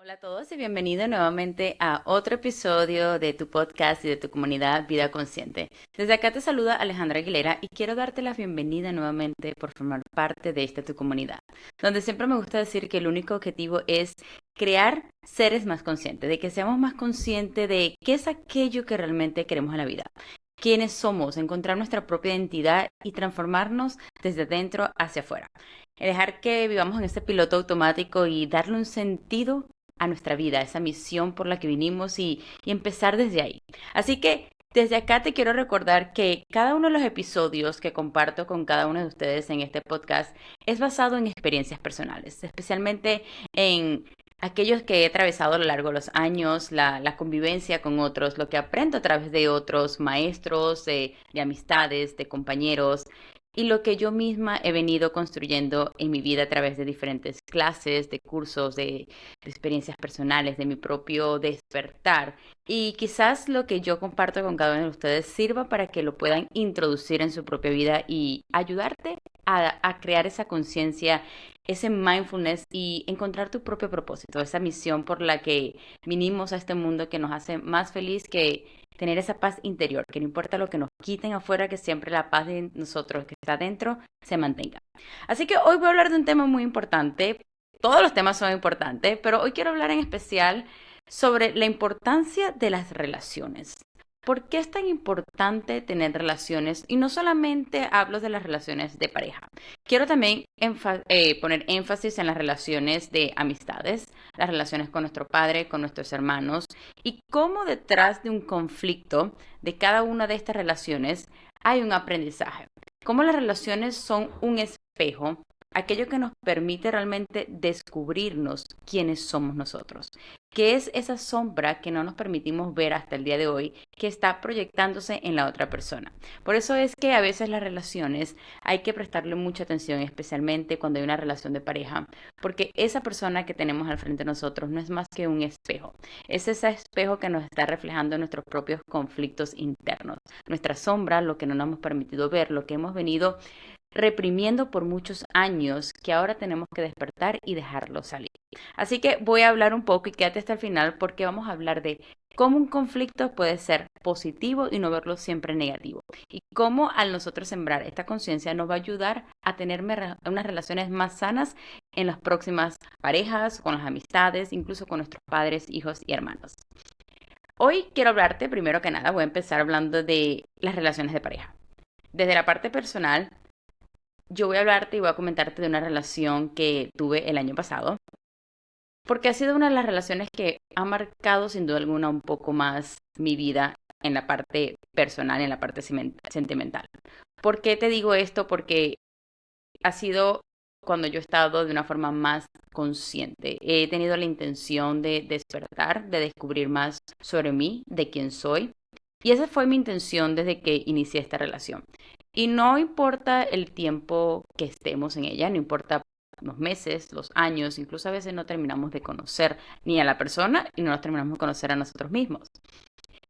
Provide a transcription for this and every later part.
Hola a todos y bienvenidos nuevamente a otro episodio de tu podcast y de tu comunidad Vida Consciente. Desde acá te saluda Alejandra Aguilera y quiero darte la bienvenida nuevamente por formar parte de esta tu comunidad, donde siempre me gusta decir que el único objetivo es crear seres más conscientes, de que seamos más conscientes de qué es aquello que realmente queremos en la vida, quiénes somos, encontrar nuestra propia identidad y transformarnos desde dentro hacia afuera. Dejar que vivamos en este piloto automático y darle un sentido a nuestra vida, a esa misión por la que vinimos y empezar desde ahí. Así que desde acá te quiero recordar que cada uno de los episodios que comparto con cada uno de ustedes en este podcast es basado en experiencias personales, especialmente en aquellos que he atravesado a lo largo de los años, la convivencia con otros, lo que aprendo a través de otros maestros, de amistades, de compañeros, y lo que yo misma he venido construyendo en mi vida a través de diferentes clases, de cursos, de experiencias personales, de mi propio despertar. Y quizás lo que yo comparto con cada uno de ustedes sirva para que lo puedan introducir en su propia vida y ayudarte a crear esa conciencia, ese mindfulness y encontrar tu propio propósito, esa misión por la que vinimos a este mundo que nos hace más feliz que tener esa paz interior, que no importa lo que nos quiten afuera, que siempre la paz de nosotros que está dentro se mantenga. Así que hoy voy a hablar de un tema muy importante. Todos los temas son importantes, pero hoy quiero hablar en especial sobre la importancia de las relaciones. ¿Por qué es tan importante tener relaciones? Y no solamente hablo de las relaciones de pareja. Quiero también poner énfasis en las relaciones de amistades, las relaciones con nuestro padre, con nuestros hermanos, y cómo detrás de un conflicto de cada una de estas relaciones hay un aprendizaje. Cómo las relaciones son un espejo, aquello que nos permite realmente descubrirnos quiénes somos nosotros, que es esa sombra que no nos permitimos ver hasta el día de hoy, que está proyectándose en la otra persona. Por eso es que a veces las relaciones hay que prestarle mucha atención, especialmente cuando hay una relación de pareja, porque esa persona que tenemos al frente de nosotros no es más que un espejo. Es ese espejo que nos está reflejando nuestros propios conflictos internos, nuestra sombra, lo que no nos hemos permitido ver, lo que hemos venido reprimiendo por muchos años, que ahora tenemos que despertar y dejarlo salir. Así que voy a hablar un poco y quédate hasta el final porque vamos a hablar de cómo un conflicto puede ser positivo y no verlo siempre negativo. Y cómo al nosotros sembrar esta conciencia nos va a ayudar a tener unas relaciones más sanas en las próximas parejas, con las amistades, incluso con nuestros padres, hijos y hermanos. Hoy quiero hablarte, primero que nada, voy a empezar hablando de las relaciones de pareja. Desde la parte personal, yo voy a hablarte y voy a comentarte de una relación que tuve el año pasado, porque ha sido una de las relaciones que ha marcado sin duda alguna un poco más mi vida en la parte personal, en la parte sentimental. ¿Por qué te digo esto? Porque ha sido cuando yo he estado de una forma más consciente. He tenido la intención de despertar, de descubrir más sobre mí, de quién soy. Y esa fue mi intención desde que inicié esta relación. Y no importa el tiempo que estemos en ella, no importa los meses, los años, incluso a veces no terminamos de conocer ni a la persona y no nos terminamos de conocer a nosotros mismos.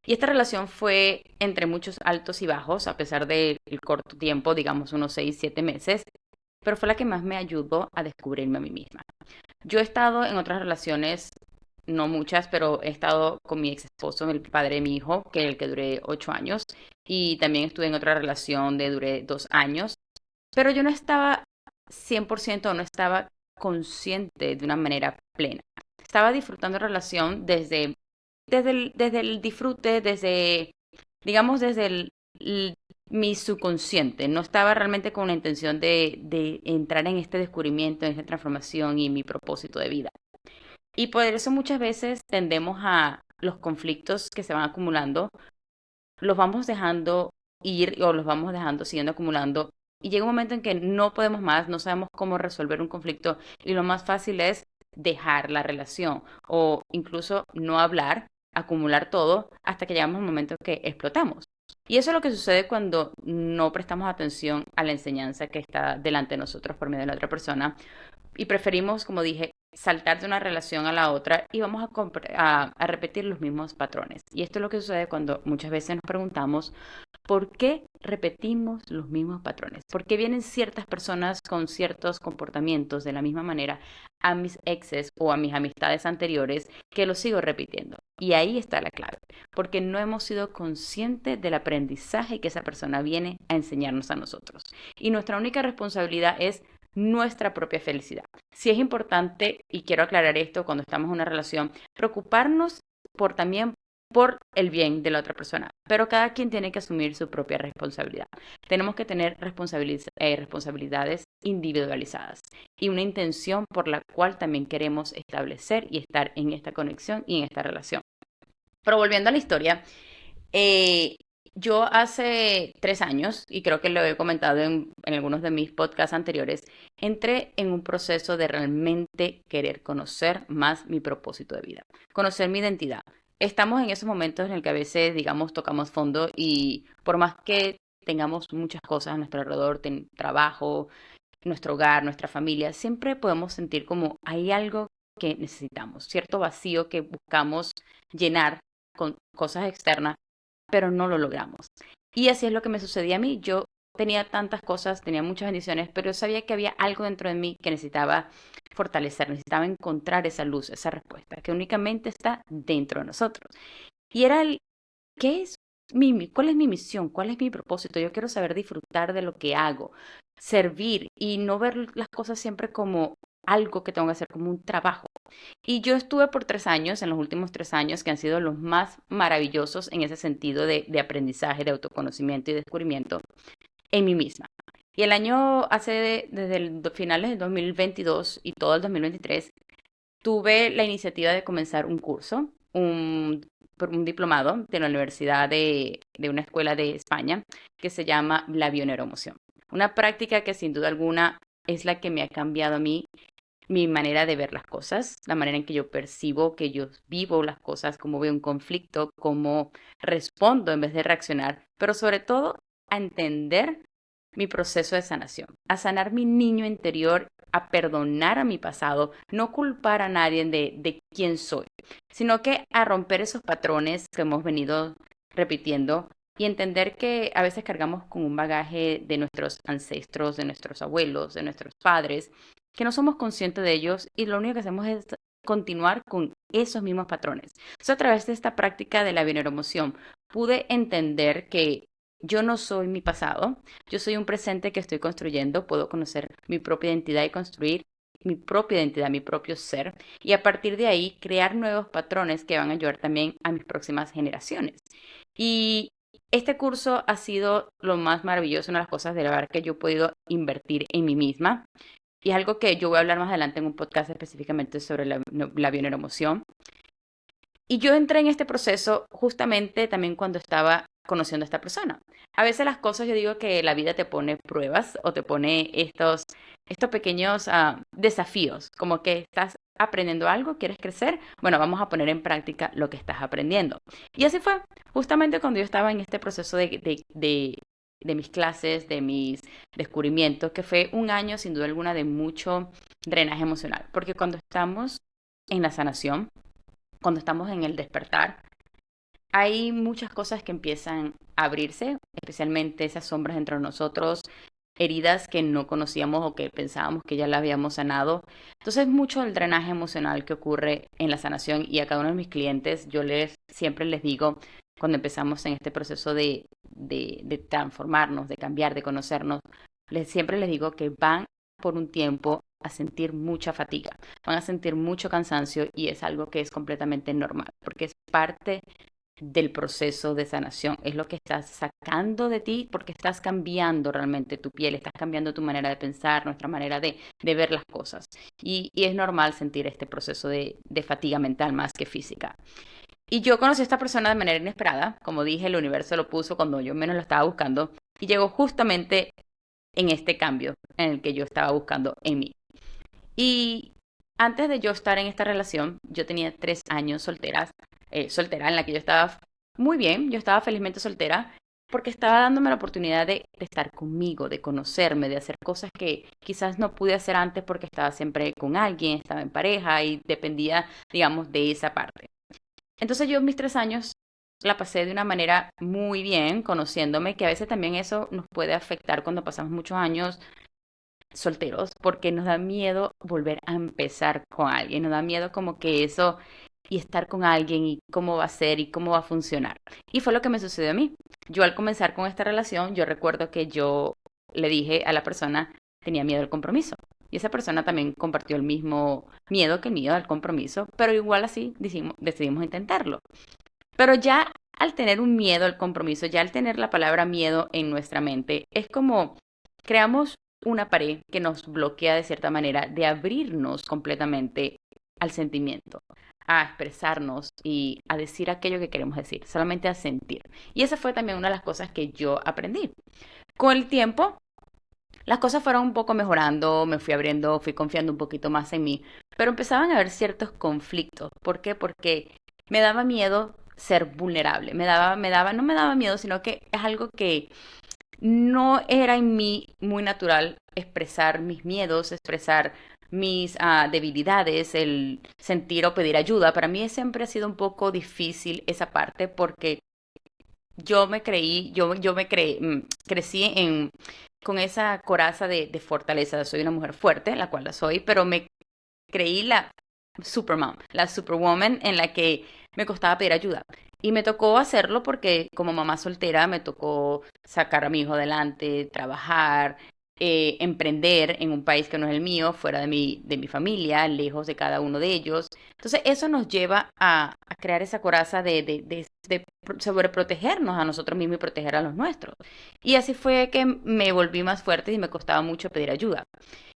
Y esta relación fue entre muchos altos y bajos, a pesar del corto tiempo, digamos unos 6 7 meses, pero fue la que más me ayudó a descubrirme a mí misma. Yo he estado en otras relaciones, no muchas, pero he estado con mi ex esposo, el padre de mi hijo, que es el que duré 8 años, y también estuve en otra relación de duré 2 años, pero yo no estaba 100%, no estaba consciente de una manera plena. Estaba disfrutando la relación desde el disfrute, digamos, mi subconsciente. No estaba realmente con la intención de entrar en este descubrimiento, en esta transformación y mi propósito de vida. Y por eso muchas veces tendemos a los conflictos que se van acumulando, los vamos dejando ir o los vamos dejando, siguiendo acumulando. Y llega un momento en que no podemos más, no sabemos cómo resolver un conflicto y lo más fácil es dejar la relación o incluso no hablar, acumular todo hasta que llegamos al momento que explotamos. Y eso es lo que sucede cuando no prestamos atención a la enseñanza que está delante de nosotros por medio de la otra persona y preferimos, como dije, saltar de una relación a la otra y vamos a repetir los mismos patrones. Y esto es lo que sucede cuando muchas veces nos preguntamos ¿Por qué repetimos los mismos patrones? ¿Por qué vienen ciertas personas con ciertos comportamientos de la misma manera a mis exes o a mis amistades anteriores que los sigo repitiendo? Y ahí está la clave, porque no hemos sido conscientes del aprendizaje que esa persona viene a enseñarnos a nosotros. Y nuestra única responsabilidad es nuestra propia felicidad. Sí es importante, y quiero aclarar esto cuando estamos en una relación, preocuparnos también por el bien de la otra persona, pero cada quien tiene que asumir su propia responsabilidad. Tenemos que tener responsabilidades individualizadas y una intención por la cual también queremos establecer y estar en esta conexión y en esta relación. Pero volviendo a la historia, eh, yo hace 3 años, y creo que lo he comentado en algunos de mis podcasts anteriores, entré en un proceso de realmente querer conocer más mi propósito de vida, conocer mi identidad. Estamos en esos momentos en el que a veces, digamos, tocamos fondo y por más que tengamos muchas cosas a nuestro alrededor, trabajo, nuestro hogar, nuestra familia, siempre podemos sentir como hay algo que necesitamos, cierto vacío que buscamos llenar con cosas externas, pero no lo logramos. Y así es lo que me sucedía a mí. Yo tenía tantas cosas, tenía muchas bendiciones, pero sabía que había algo dentro de mí que necesitaba fortalecer, necesitaba encontrar esa luz, esa respuesta, que únicamente está dentro de nosotros. Y era ¿qué es cuál es mi misión? ¿Cuál es mi propósito? Yo quiero saber disfrutar de lo que hago, servir y no ver las cosas siempre como algo que tengo que hacer, como un trabajo. Y yo estuve por 3 años, en los últimos 3 años, que han sido los más maravillosos en ese sentido de aprendizaje, de autoconocimiento y descubrimiento en mí misma. Y el año desde finales del 2022 y todo el 2023, tuve la iniciativa de comenzar un curso, un diplomado de la Universidad de una escuela de España que se llama la bioneuroemoción. Una práctica que sin duda alguna es la que me ha cambiado a mí mi manera de ver las cosas, la manera en que yo percibo, que yo vivo las cosas, cómo veo un conflicto, cómo respondo en vez de reaccionar, pero sobre todo a entender mi proceso de sanación, a sanar mi niño interior, a perdonar a mi pasado, no culpar a nadie de quién soy, sino que a romper esos patrones que hemos venido repitiendo y entender que a veces cargamos con un bagaje de nuestros ancestros, de nuestros abuelos, de nuestros padres, que no somos conscientes de ellos y lo único que hacemos es continuar con esos mismos patrones. Entonces, a través de esta práctica de la bioneuroemoción, pude entender que yo no soy mi pasado, yo soy un presente que estoy construyendo, puedo conocer mi propia identidad y construir mi propia identidad, mi propio ser, y a partir de ahí crear nuevos patrones que van a ayudar también a mis próximas generaciones. Y este curso ha sido lo más maravilloso, una de las cosas de la verdad que yo he podido invertir en mí misma. Y es algo que yo voy a hablar más adelante en un podcast específicamente sobre la bioneuroemoción. Y yo entré en este proceso justamente también cuando estaba conociendo a esta persona. A veces las cosas, yo digo que la vida te pone pruebas o te pone estos pequeños desafíos, como que estás aprendiendo algo, quieres crecer, bueno, vamos a poner en práctica lo que estás aprendiendo. Y así fue, justamente cuando yo estaba en este proceso de mis clases, de mis descubrimientos, que fue un año sin duda alguna de mucho drenaje emocional, porque cuando estamos en la sanación, cuando estamos en el despertar, hay muchas cosas que empiezan a abrirse, especialmente esas sombras dentro de nosotros, heridas que no conocíamos o que pensábamos que ya la habíamos sanado. Entonces, mucho del drenaje emocional que ocurre en la sanación y a cada uno de mis clientes, siempre les digo, cuando empezamos en este proceso de transformarnos, de cambiar, de conocernos, siempre les digo que van por un tiempo a sentir mucha fatiga, van a sentir mucho cansancio y es algo que es completamente normal, porque es parte del proceso de sanación, es lo que estás sacando de ti porque estás cambiando realmente tu piel, estás cambiando tu manera de pensar, nuestra manera de ver las cosas. Y es normal sentir este proceso de fatiga mental más que física. Y yo conocí a esta persona de manera inesperada, como dije, el universo lo puso cuando yo menos lo estaba buscando y llegó justamente en este cambio en el que yo estaba buscando en mí. Y antes de yo estar en esta relación, yo tenía 3 años soltera, en la que yo estaba muy bien, yo estaba felizmente soltera, porque estaba dándome la oportunidad de estar conmigo, de conocerme, de hacer cosas que quizás no pude hacer antes porque estaba siempre con alguien, estaba en pareja y dependía, digamos, de esa parte. Entonces yo en mis 3 años la pasé de una manera muy bien, conociéndome, que a veces también eso nos puede afectar cuando pasamos muchos años solteros, porque nos da miedo volver a empezar con alguien, nos da miedo como que eso y estar con alguien y cómo va a ser y cómo va a funcionar. Y fue lo que me sucedió a mí. Yo al comenzar con esta relación, yo recuerdo que yo le dije a la persona, tenía miedo al compromiso. Y esa persona también compartió el mismo miedo que el mío al compromiso, pero igual así decidimos intentarlo. Pero ya al tener un miedo al compromiso, ya al tener la palabra miedo en nuestra mente, es como creamos una pared que nos bloquea de cierta manera de abrirnos completamente al sentimiento, a expresarnos y a decir aquello que queremos decir, solamente a sentir. Y esa fue también una de las cosas que yo aprendí. Con el tiempo, las cosas fueron un poco mejorando, me fui abriendo, fui confiando un poquito más en mí, pero empezaban a haber ciertos conflictos. ¿Por qué? Porque me daba miedo ser vulnerable. No me daba miedo, sino que es algo que no era en mí muy natural expresar mis miedos, expresar mis debilidades, el sentir o pedir ayuda. Para mí siempre ha sido un poco difícil esa parte porque crecí con esa coraza de fortaleza. Soy una mujer fuerte, la cual la soy, pero me creí la supermom, la superwoman en la que me costaba pedir ayuda. Y me tocó hacerlo porque como mamá soltera me tocó sacar a mi hijo adelante, trabajar, emprender en un país que no es el mío, fuera de mi familia, lejos de cada uno de ellos. Entonces eso nos lleva a crear esa coraza de sobreprotegernos a nosotros mismos y proteger a los nuestros. Y así fue que me volví más fuerte y me costaba mucho pedir ayuda.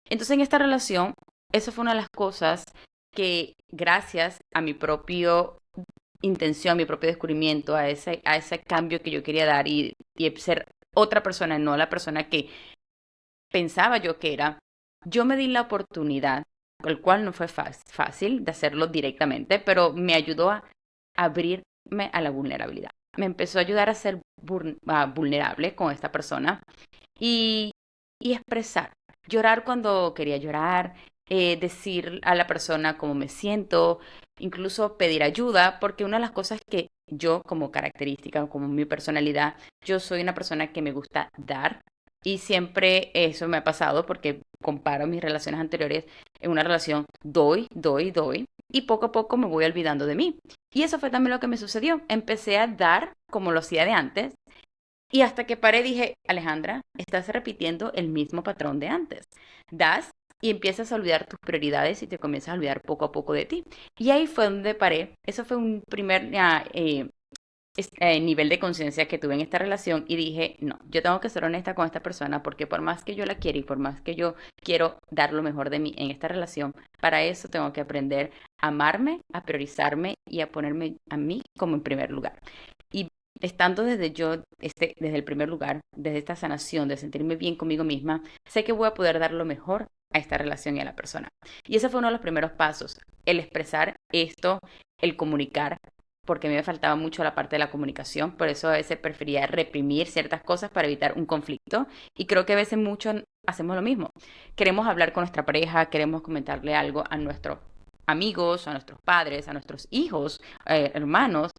Entonces en esta relación, eso fue una de las cosas que gracias a mi propio intención, mi propio descubrimiento, a ese cambio que yo quería dar y ser otra persona, no la persona que pensaba yo que era, yo me di la oportunidad, el cual no fue fácil de hacerlo directamente, pero me ayudó a abrirme a la vulnerabilidad. Me empezó a ayudar a ser vulnerable con esta persona y, y expresar, llorar cuando quería llorar, decir a la persona cómo me siento, incluso pedir ayuda, porque una de las cosas que yo como característica, como mi personalidad, yo soy una persona que me gusta dar y siempre eso me ha pasado porque comparo mis relaciones anteriores en una relación doy y poco a poco me voy olvidando de mí. Y eso fue también lo que me sucedió. Empecé a dar como lo hacía de antes y hasta que paré dije, Alejandra, estás repitiendo el mismo patrón de antes. Das y empiezas a olvidar tus prioridades y te comienzas a olvidar poco a poco de ti. Y ahí fue donde paré. Eso fue un primer nivel de conciencia que tuve en esta relación y dije, no, yo tengo que ser honesta con esta persona porque por más que yo la quiera y por más que yo quiero dar lo mejor de mí en esta relación, para eso tengo que aprender a amarme, a priorizarme y a ponerme a mí como en primer lugar. Y estando desde el primer lugar, desde esta sanación, de sentirme bien conmigo misma, sé que voy a poder dar lo mejor a esta relación y a la persona. Y ese fue uno de los primeros pasos, el expresar esto, el comunicar, porque a mí me faltaba mucho la parte de la comunicación, por eso a veces prefería reprimir ciertas cosas para evitar un conflicto y creo que a veces mucho hacemos lo mismo. Queremos hablar con nuestra pareja, queremos comentarle algo a nuestros amigos, a nuestros padres, a nuestros hijos, hermanos,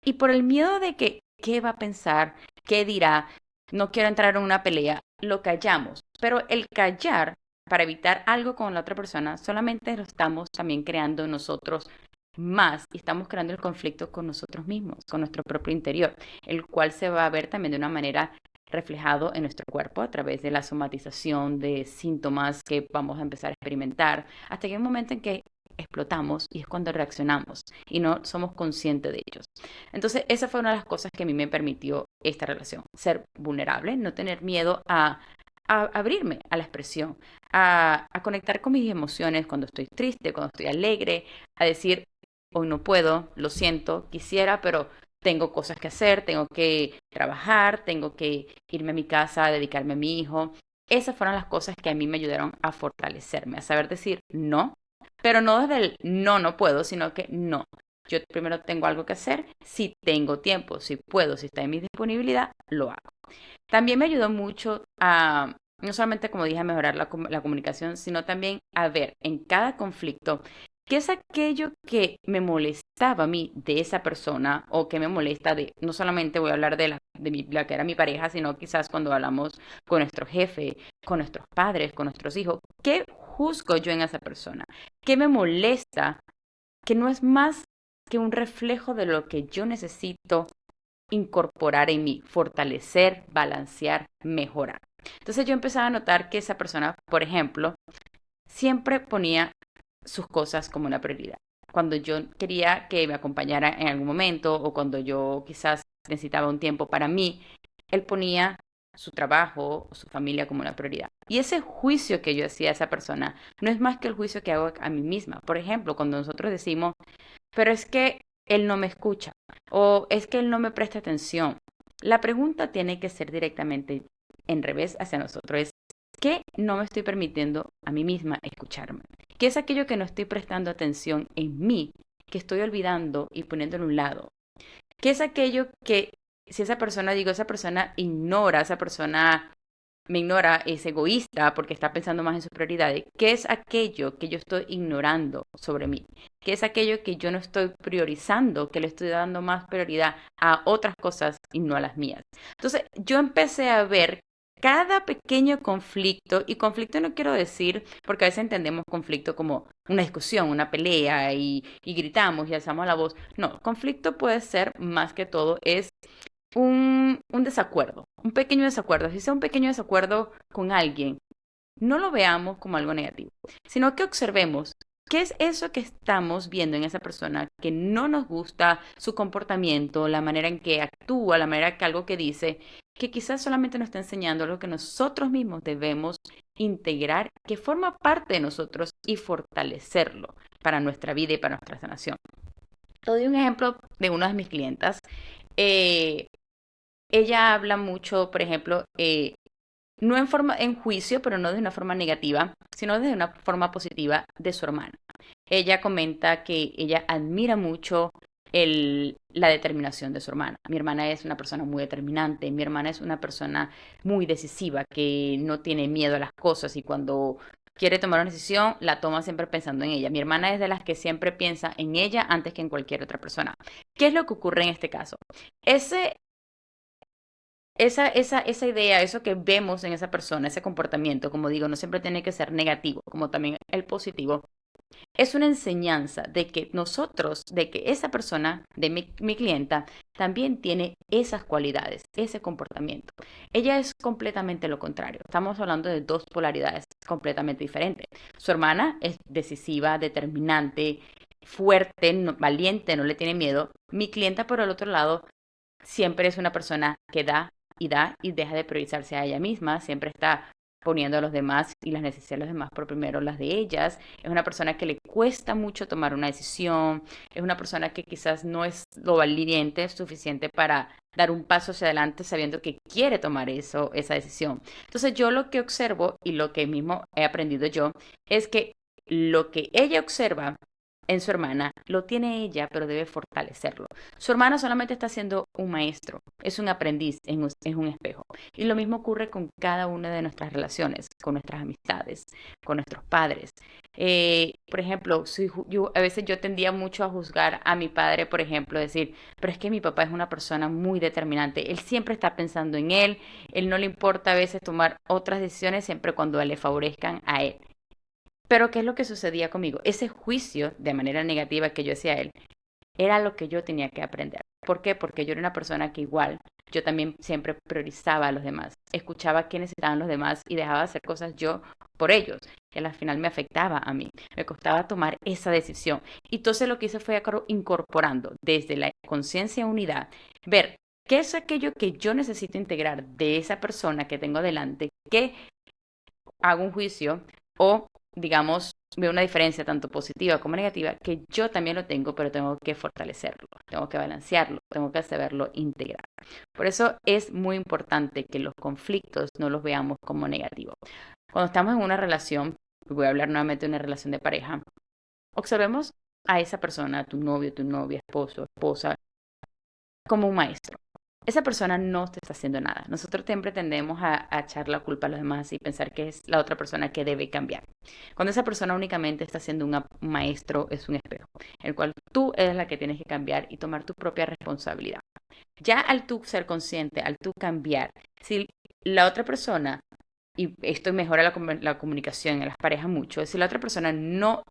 y por el miedo de que qué va a pensar, qué dirá, no quiero entrar en una pelea, lo callamos. Pero el callar para evitar algo con la otra persona solamente lo estamos también creando nosotros más y estamos creando el conflicto con nosotros mismos, con nuestro propio interior, el cual se va a ver también de una manera reflejado en nuestro cuerpo a través de la somatización de síntomas que vamos a empezar a experimentar, hasta que hay un momento en que explotamos y es cuando reaccionamos y no somos conscientes de ellos. Entonces, esa fue una de las cosas que a mí me permitió esta relación, ser vulnerable, no tener miedo a abrirme a la expresión, a conectar con mis emociones cuando estoy triste, cuando estoy alegre, a decir, hoy no puedo, lo siento, quisiera, pero tengo cosas que hacer, tengo que trabajar, tengo que irme a mi casa, dedicarme a mi hijo. Esas fueron las cosas que a mí me ayudaron a fortalecerme, a saber decir no, pero no desde el no, no puedo, sino que no. Yo primero tengo algo que hacer, si tengo tiempo, si puedo, si está en mi disponibilidad, lo hago. También me ayudó mucho a, no solamente como dije, a mejorar la comunicación, sino también a ver en cada conflicto ¿Qué es aquello que me molestaba a mí de esa persona o que me molesta de, no solamente voy a hablar la que era mi pareja, sino quizás cuando hablamos con nuestro jefe, con nuestros padres, con nuestros hijos? ¿Qué juzgo yo en esa persona? ¿Qué me molesta? Que no es más que un reflejo de lo que yo necesito incorporar en mí, fortalecer, balancear, mejorar. Entonces yo empezaba a notar que esa persona, por ejemplo, siempre ponía sus cosas como una prioridad. Cuando yo quería que me acompañara en algún momento o cuando yo quizás necesitaba un tiempo para mí, él ponía su trabajo o su familia como una prioridad. Y ese juicio que yo hacía a esa persona no es más que el juicio que hago a mí misma. Por ejemplo, cuando nosotros decimos, pero es que él no me escucha o es que él no me presta atención. La pregunta tiene que ser directamente en revés hacia nosotros. Es, ¿qué no me estoy permitiendo a mí misma escucharme? ¿Qué es aquello que no estoy prestando atención en mí, que estoy olvidando y poniendo en un lado? ¿Qué es aquello que, si esa persona, digo, esa persona ignora, esa persona me ignora, es egoísta porque está pensando más en sus prioridades? ¿Qué es aquello que yo estoy ignorando sobre mí? ¿Qué es aquello que yo no estoy priorizando, que le estoy dando más prioridad a otras cosas y no a las mías? Entonces, yo empecé a ver cada pequeño conflicto, y conflicto no quiero decir, porque a veces entendemos conflicto como una discusión, una pelea y gritamos y alzamos la voz. No, conflicto puede ser más que todo es un desacuerdo, un pequeño desacuerdo. Si sea un pequeño desacuerdo con alguien, no lo veamos como algo negativo, sino que observemos qué es eso que estamos viendo en esa persona que no nos gusta, su comportamiento, la manera en que actúa, la manera que algo que dice, que quizás solamente nos está enseñando algo que nosotros mismos debemos integrar, que forma parte de nosotros y fortalecerlo para nuestra vida y para nuestra sanación. Te doy un ejemplo de una de mis clientas. Eh, Ella habla mucho, por ejemplo, no en juicio, pero no de una forma negativa, sino de una forma positiva de su hermana. Ella comenta que ella admira mucho la determinación de su hermana. Mi hermana es una persona muy determinante, mi hermana es una persona muy decisiva, que no tiene miedo a las cosas y cuando quiere tomar una decisión, la toma siempre pensando en ella. Mi hermana es de las que siempre piensa en ella antes que en cualquier otra persona. ¿Qué es lo que ocurre en este caso? Ese esa idea, eso que vemos en esa persona, ese comportamiento, como digo, no siempre tiene que ser negativo, como también el positivo, es una enseñanza de que nosotros, de que esa persona, de mi clienta, también tiene esas cualidades, ese comportamiento. Ella es completamente lo contrario. Estamos hablando de dos polaridades completamente diferentes. Su hermana es decisiva, determinante, fuerte, valiente, no le tiene miedo. Mi clienta, por el otro lado, siempre es una persona que da y deja de priorizarse a ella misma, siempre está poniendo a los demás y las necesidades de los demás por primero las de ellas. Es una persona que le cuesta mucho tomar una decisión, es una persona que quizás no es lo valiente suficiente para dar un paso hacia adelante sabiendo que quiere tomar esa decisión. Entonces yo lo que observo y lo que mismo he aprendido yo es que lo que ella observa en su hermana, lo tiene ella, pero debe fortalecerlo. Su hermana solamente está siendo un maestro, es un aprendiz, es un espejo. Y lo mismo ocurre con cada una de nuestras relaciones, con nuestras amistades, con nuestros padres. Por ejemplo, a veces yo tendía mucho a juzgar a mi padre, por ejemplo, decir, pero es que mi papá es una persona muy determinante, él siempre está pensando en él no le importa a veces tomar otras decisiones siempre cuando le favorezcan a él. Pero ¿qué es lo que sucedía conmigo? Ese juicio de manera negativa que yo hacía a él era lo que yo tenía que aprender. ¿Por qué? Porque yo era una persona que igual, yo también siempre priorizaba a los demás, escuchaba qué necesitaban los demás y dejaba de hacer cosas yo por ellos, que al final me afectaba a mí, me costaba tomar esa decisión. Y entonces lo que hice fue incorporando desde la conciencia unidad, ver qué es aquello que yo necesito integrar de esa persona que tengo delante, que hago un juicio o, digamos, veo una diferencia tanto positiva como negativa, que yo también lo tengo, pero tengo que fortalecerlo, tengo que balancearlo, tengo que saberlo integrar. Por eso es muy importante que los conflictos no los veamos como negativos. Cuando estamos en una relación, voy a hablar nuevamente de una relación de pareja, observemos a esa persona, tu novio, tu novia, esposo, esposa, como un maestro. esa persona no te está haciendo nada. Nosotros siempre tendemos a echar la culpa a los demás y pensar que es la otra persona que debe cambiar. Cuando esa persona únicamente está siendo un maestro, es un espejo, el cual tú eres la que tienes que cambiar y tomar tu propia responsabilidad. Ya al tú ser consciente, al tú cambiar, si la otra persona, y esto mejora la comunicación en las parejas mucho, si la otra persona no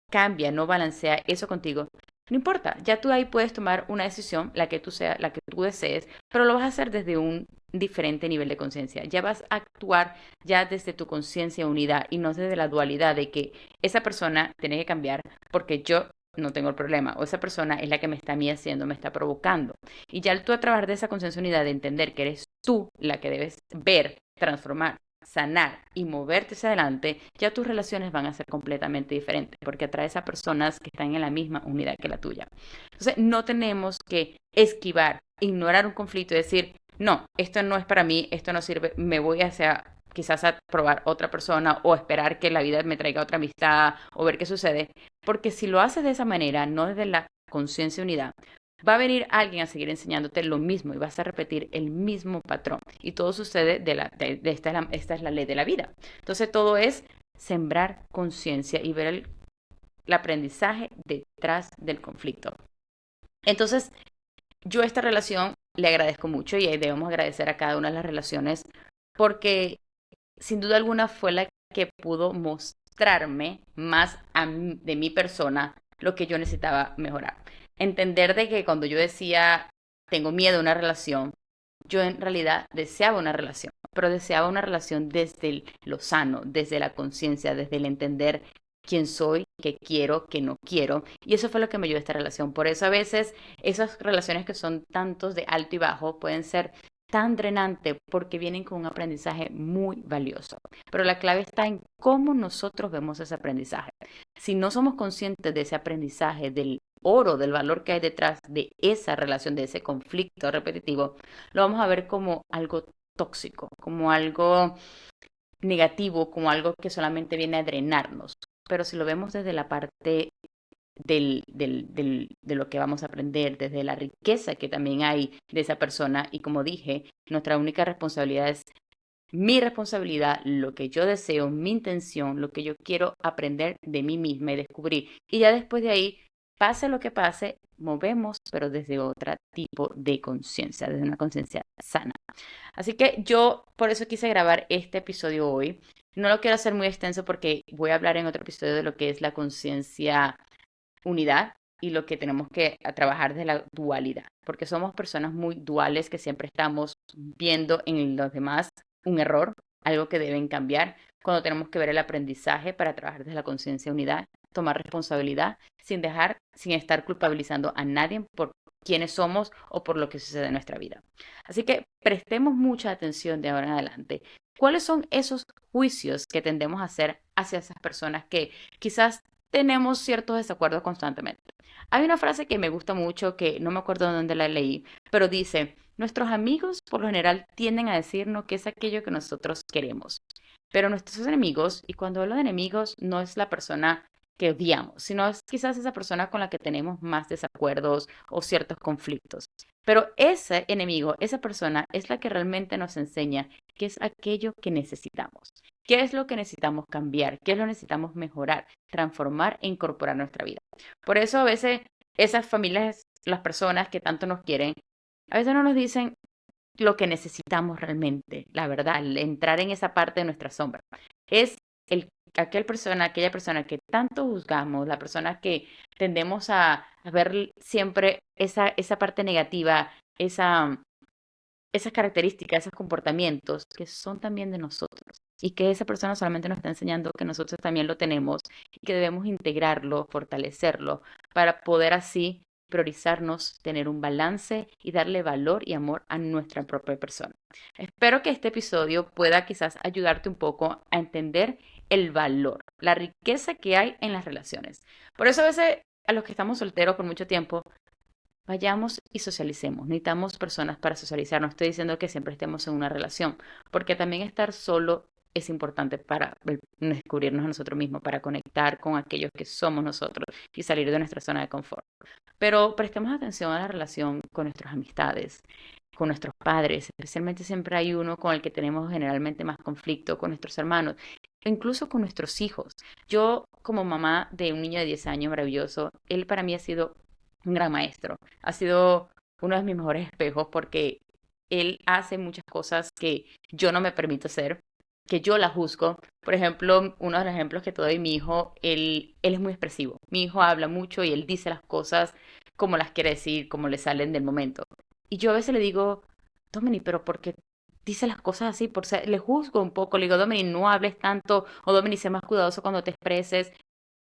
cambia, no balancea eso contigo, no importa, ya tú ahí puedes tomar una decisión, la que tú sea, la que tú desees, pero lo vas a hacer desde un diferente nivel de conciencia. Ya vas a actuar ya desde tu conciencia unidad y no desde la dualidad de que esa persona tiene que cambiar porque yo no tengo el problema o esa persona es la que me está a mí haciendo, me está provocando. Y ya tú a través de esa conciencia unidad de entender que eres tú la que debes ver, transformar, sanar y moverte hacia adelante, ya tus relaciones van a ser completamente diferentes porque atraes a personas que están en la misma unidad que la tuya. Entonces, no tenemos que esquivar, ignorar un conflicto y decir, no, esto no es para mí, esto no sirve, me voy hacia quizás a probar otra persona o esperar que la vida me traiga otra amistad o ver qué sucede, porque si lo haces de esa manera, no desde la conciencia unidad, va a venir alguien a seguir enseñándote lo mismo y vas a repetir el mismo patrón. Y todo sucede esta es la ley de la vida. Entonces todo es sembrar conciencia y ver el aprendizaje detrás del conflicto. Entonces yo esta relación le agradezco mucho y debemos agradecer a cada una de las relaciones porque sin duda alguna fue la que pudo mostrarme más de mi persona lo que yo necesitaba mejorar. Entender de que cuando yo decía tengo miedo a una relación, yo en realidad deseaba una relación, pero deseaba una relación desde lo sano, desde la conciencia, desde el entender quién soy, qué quiero, qué no quiero. Y eso fue lo que me ayudó a esta relación. Por eso a veces esas relaciones que son tantos de alto y bajo pueden ser tan drenante porque vienen con un aprendizaje muy valioso. Pero la clave está en cómo nosotros vemos ese aprendizaje. Si no somos conscientes de ese aprendizaje, del oro, del valor que hay detrás de esa relación, de ese conflicto repetitivo, lo vamos a ver como algo tóxico, como algo negativo, como algo que solamente viene a drenarnos. Pero si lo vemos desde la parte de lo que vamos a aprender, desde la riqueza que también hay de esa persona. Y como dije, nuestra única responsabilidad es mi responsabilidad, lo que yo deseo, mi intención, lo que yo quiero aprender de mí misma y descubrir. Y ya después de ahí, pase lo que pase, movemos, pero desde otro tipo de conciencia, desde una conciencia sana. Así que yo por eso quise grabar este episodio hoy. No lo quiero hacer muy extenso porque voy a hablar en otro episodio de lo que es la conciencia unidad y lo que tenemos que trabajar de la dualidad, porque somos personas muy duales que siempre estamos viendo en los demás un error, algo que deben cambiar, cuando tenemos que ver el aprendizaje para trabajar desde la conciencia unidad, tomar responsabilidad sin dejar, sin estar culpabilizando a nadie por quiénes somos o por lo que sucede en nuestra vida. Así que prestemos mucha atención de ahora en adelante. ¿Cuáles son esos juicios que tendemos a hacer hacia esas personas que quizás tenemos ciertos desacuerdos constantemente? Hay una frase que me gusta mucho, que no me acuerdo de dónde la leí, pero dice, nuestros amigos por lo general tienden a decirnos que es aquello que nosotros queremos, pero nuestros enemigos, y cuando hablo de enemigos, no es la persona que odiamos, sino es quizás esa persona con la que tenemos más desacuerdos o ciertos conflictos. Pero ese enemigo, esa persona es la que realmente nos enseña qué es aquello que necesitamos, qué es lo que necesitamos cambiar, qué es lo que necesitamos mejorar, transformar e incorporar a nuestra vida. Por eso a veces esas familias, las personas que tanto nos quieren, a veces no nos dicen lo que necesitamos realmente, la verdad, el entrar en esa parte de nuestra sombra. Es aquella persona que tanto juzgamos, la persona que tendemos a ver siempre esa parte negativa, esas características, esos comportamientos que son también de nosotros y que esa persona solamente nos está enseñando que nosotros también lo tenemos y que debemos integrarlo, fortalecerlo para poder así priorizarnos, tener un balance y darle valor y amor a nuestra propia persona. Espero que este episodio pueda quizás ayudarte un poco a entender el valor, la riqueza que hay en las relaciones. Por eso a veces a los que estamos solteros por mucho tiempo, vayamos y socialicemos. Necesitamos personas para socializar. No estoy diciendo que siempre estemos en una relación, porque también estar solo es importante para descubrirnos a nosotros mismos, para conectar con aquellos que somos nosotros y salir de nuestra zona de confort. Pero prestemos atención a la relación con nuestras amistades, con nuestros padres, especialmente siempre hay uno con el que tenemos generalmente más conflicto, con nuestros hermanos, o incluso con nuestros hijos. Yo, como mamá de un niño de 10 años maravilloso, él para mí ha sido un gran maestro, ha sido uno de mis mejores espejos porque él hace muchas cosas que yo no me permito hacer, que yo la juzgo. Por ejemplo, uno de los ejemplos que te doy, mi hijo, él es muy expresivo. Mi hijo habla mucho y él dice las cosas como las quiere decir, como le salen del momento. Y yo a veces le digo, Domini, pero ¿por qué dice las cosas así? Le juzgo un poco, le digo, Domini, no hables tanto, o Domini, sé más cuidadoso cuando te expreses.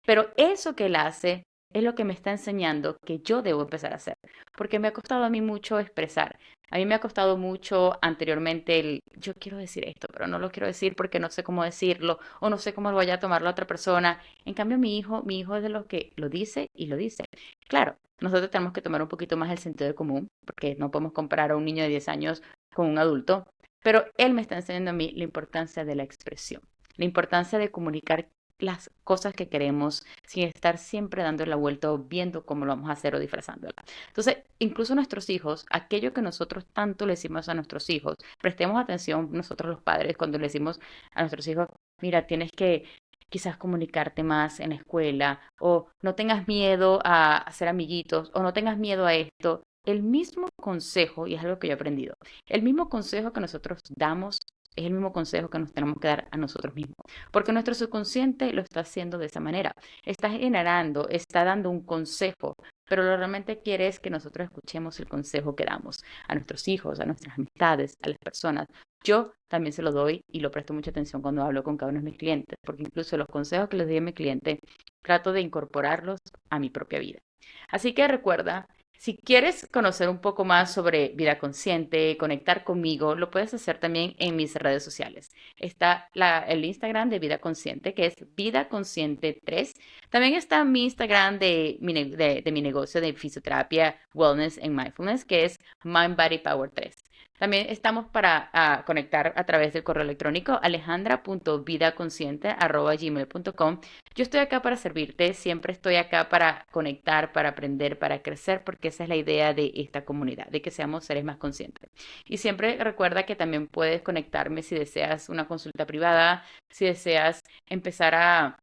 Pero eso que él hace es lo que me está enseñando que yo debo empezar a hacer, porque me ha costado a mí mucho expresar. A mí me ha costado mucho anteriormente yo quiero decir esto, pero no lo quiero decir porque no sé cómo decirlo o no sé cómo lo vaya a tomar la otra persona. En cambio, mi hijo es de los que lo dice y lo dice. Claro, nosotros tenemos que tomar un poquito más el sentido de común, porque no podemos comparar a un niño de 10 años con un adulto, pero él me está enseñando a mí la importancia de la expresión, la importancia de comunicar las cosas que queremos sin estar siempre dando la vuelta o viendo cómo lo vamos a hacer o disfrazándola. Entonces, incluso nuestros hijos, aquello que nosotros tanto le decimos a nuestros hijos, prestemos atención nosotros los padres cuando le decimos a nuestros hijos, mira, tienes que quizás comunicarte más en la escuela o no tengas miedo a hacer amiguitos o no tengas miedo a esto. El mismo consejo, y es algo que yo he aprendido, el mismo consejo que nosotros damos es el mismo consejo que nos tenemos que dar a nosotros mismos. Porque nuestro subconsciente lo está haciendo de esa manera. Está generando, está dando un consejo, pero lo realmente quiere es que nosotros escuchemos el consejo que damos a nuestros hijos, a nuestras amistades, a las personas. Yo también se lo doy y lo presto mucha atención cuando hablo con cada uno de mis clientes, porque incluso los consejos que les doy a mi cliente trato de incorporarlos a mi propia vida. Así que recuerda, si quieres conocer un poco más sobre vida consciente, conectar conmigo, lo puedes hacer también en mis redes sociales. Está el Instagram de Vida Consciente, que es Vida Consciente 3. También está mi Instagram de mi negocio de fisioterapia, wellness and mindfulness, que es Mind Body Power 3. También estamos para conectar a través del correo electrónico alejandra.vidaconsciente@gmail.com. Yo estoy acá para servirte, siempre estoy acá para conectar, para aprender, para crecer, porque esa es la idea de esta comunidad, de que seamos seres más conscientes. Y siempre recuerda que también puedes conectarme si deseas una consulta privada, si deseas empezar a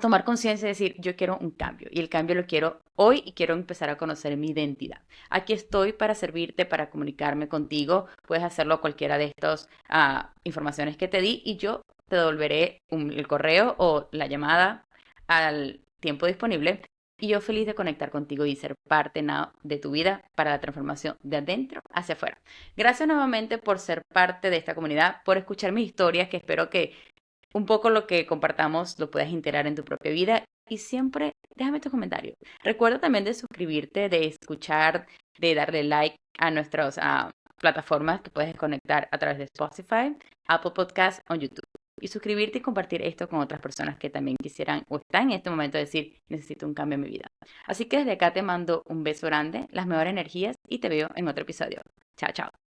tomar conciencia y decir, yo quiero un cambio y el cambio lo quiero hoy y quiero empezar a conocer mi identidad. Aquí estoy para servirte, para comunicarme contigo. Puedes hacerlo a cualquiera de estas informaciones que te di y yo te devolveré el correo o la llamada al tiempo disponible. Y yo feliz de conectar contigo y ser parte de tu vida para la transformación de adentro hacia afuera. Gracias nuevamente por ser parte de esta comunidad, por escuchar mis historias, que espero que un poco lo que compartamos lo puedas integrar en tu propia vida y siempre déjame tus comentarios. Recuerda también de suscribirte, de escuchar, de darle like a nuestras plataformas que puedes conectar a través de Spotify, Apple Podcasts o YouTube. Y suscribirte y compartir esto con otras personas que también quisieran o están en este momento de decir, necesito un cambio en mi vida. Así que desde acá te mando un beso grande, las mejores energías y te veo en otro episodio. Chao, chao.